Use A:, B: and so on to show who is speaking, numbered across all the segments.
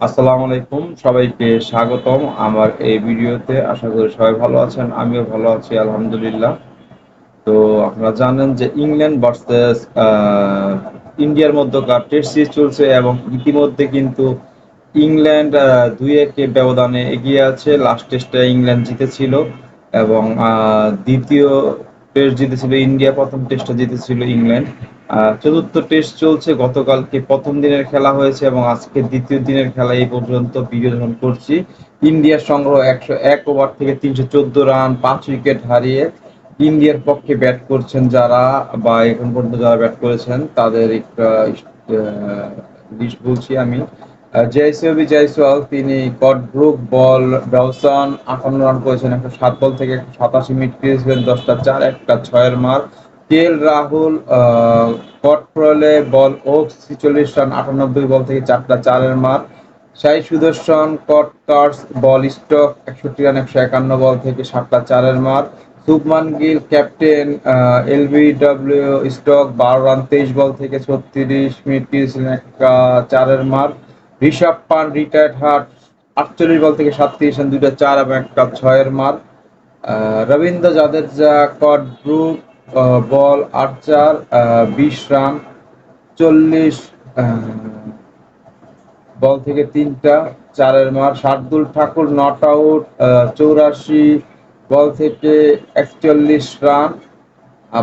A: আসসালামু আলাইকুম, সবাইকে স্বাগতম আমার এই ভিডিওতে। আশা করি সবাই ভালো আছেন, আমিও ভালো আছি আলহামদুলিল্লাহ। তো আপনারা জানেন যে ইংল্যান্ড ভার্সেস ইন্ডিয়ার মধ্যকার টেস্ট সিরিজ চলছে এবং ইতিমধ্যে কিন্তু ইংল্যান্ড 2-1 ব্যবধানে এগিয়ে আছে। লাস্ট টেস্টে ইংল্যান্ড জিতেছিল এবং দ্বিতীয় টেস্ট জিতেছিল ইন্ডিয়া, প্রথম টেস্টটা জিতেছিল ইংল্যান্ড। চতুর্থ টেস্ট চলছে, গতকালকে প্রথম দিনের খেলা হয়েছে এবং আজকে দ্বিতীয় দিনের খেলা এই পর্যন্ত ভিডিও যখন করছি। ইন্ডিয়ার সংগ্রহ 101 ওভার থেকে 314 রান, 5 উইকেট হারিয়ে। ইন্ডিয়ার পক্ষে ব্যাট করছেন যারা, বা এখন পর্যন্ত যারা ব্যাট করেছেন তাদের একটা লিস্ট বলছি আমি। জয়সবি জয়সওয়াল, তিনি কটব্রুক, বল ডওসন 58 রান করেছেন 107 বল থেকে 187 মিনিট খেলেছিলেন, 10টা 4 একটা 6-এর মার। রাহুল, কটপ্রলে, বল ওকস 46 রান 98 বল থেকে 4টা 4-এর মার। সাই সুদর্শন, কটকার্স, বল স্টক 61 রান 151 বল থেকে 7টা 4-এর মার। Shubman Gill, captain, LBW stock 12 run 23 বল থেকে 36 মিনিট খেলেছিলেন, একটা 4-এর মার। ঋষভ পান্ট, রিটায়ার্ড হার্ট 48 বল থেকে 37 রান, 2টা 4 এবং একটা 6-এর মার। রবীন্দ্র জাদেজা, কট ব্রুক, বল আর্চার 20 রান 40 বল থেকে 3টা 4-এর মার। শার্দুল ঠাকুর, নট আউট 84 বল থেকে 41 রান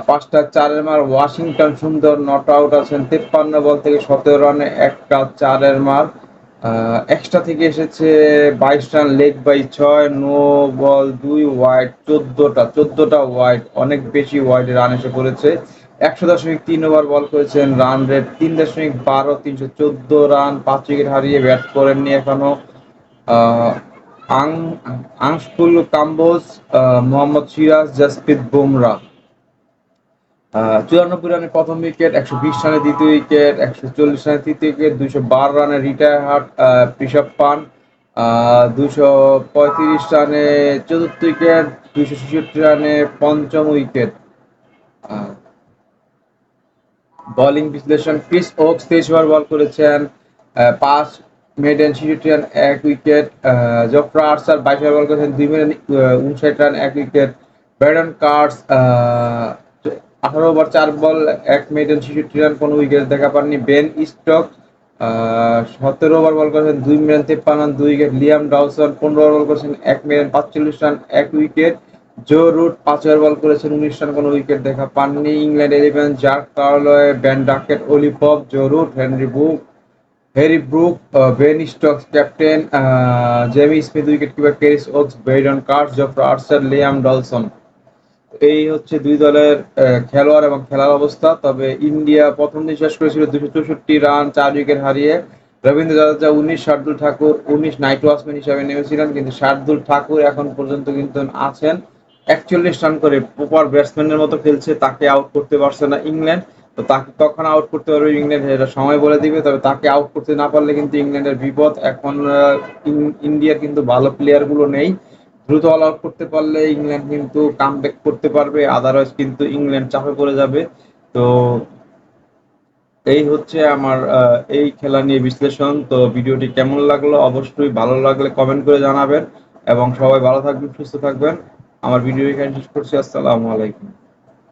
A: 5টা 4-এর মার। ওয়াশিংটন সুন্দর, নট আউট আছেন 53 বল থেকে 17 রানে, একটা 4-এর মার। এক্সট্রা থেকে এসেছে 22 run, leg bye 6, no ball 2 wide, 14টা ওয়াইড, অনেক বেশি ওয়াইড রান এসে পড়েছে। 100.3 ওভার বল করেছেন, রান রেট 3.12, 314 রান, 5 উইকেট হারিয়ে ব্যাট করেননি এখনো আংশকুল কাম্বোজ, মোহাম্মদ সিরাজ, জাসপ্রীত বুমরাহ। 94 রানে প্রথম উইকেট, 120 রানে দ্বিতীয় উইকেট, 140 রানে তৃতীয় উইকেট, 212 রানে রিটায়ার্ড ঋষভ পান্ট, 235 রানে চতুর্থ উইকেট, 266 রানে পঞ্চম উইকেট। বোলিং বিশ্লেষণ: ক্রিস ওকস 23 ওভার বল করেছেন, 5 maiden 66 run 1 wicket. Jofra Archer 22 over ball করেছেন, 2 maiden 59 run 1 wicket. Brandon Carse 18 over 4 ball 1 maiden 66 run, কোনো উইকেট দেখা পাননি। বেন স্টোক 17 ওভার বল করেছেন, 2 maiden 53 run 2 wicket. Liam Dawson 15 over ball করেছেন, 1 maiden 45 run 1 wicket. Joe Root 5 over ball করেছেন, 19 run, কোনো wicket দেখা পাননি। England 11: Zak Crawley, Ben Duckett, Ollie Pope, Joe Root, Harry Brook, Ben Stokes captain, Jamie Smith wicketkeeper, Chris Woakes, Brendon Carse, Jofra Archer, Liam Dawson. এই হচ্ছে দুই দলের খেলোয়াড় এবং খেলার অবস্থা। তবে ইন্ডিয়া প্রথম দিন শেষ করেছিল 264 রান 4 উইকেট হারিয়ে। রবীন্দ্র জাদেজা 19, শার্দুল ঠাকুর 19 নাইট ওয়াচম্যান হিসাবে নেমেছিলেন, কিন্তু শার্দুল ঠাকুর এখন পর্যন্ত কিন্তু আছেন 41 রান করে। প্রপার ব্যাটসম্যানের মতো খেলছে, তাকে আউট করতে পারছে না ইংল্যান্ড। তো তাকে কখন আউট করতে পারবে ইংল্যান্ড, এটা সময় বলে দিবে। তবে তাকে আউট করতে না পারলে কিন্তু ইংল্যান্ডের বিপদ। এখন ইন্ডিয়ার কিন্তু ভালো প্লেয়ার গুলো নেই। দ্রুত অল আউট করতে পারলে ইংল্যান্ড কিন্তু কামব্যাক করতে পারবে, আদারওয়াইজ কিন্তু ইংল্যান্ড চাপে পড়ে যাবে। তো এই হচ্ছে আমার এই খেলা নিয়ে বিশ্লেষণ। তো ভিডিওটি কেমন লাগলো অবশ্যই ভালো লাগলে কমেন্ট করে জানাবেন এবং সবাই ভালো থাকবেন, সুস্থ থাকবেন। আমার ভিডিও এখানে শেষ করছি। আসসালামু আলাইকুম।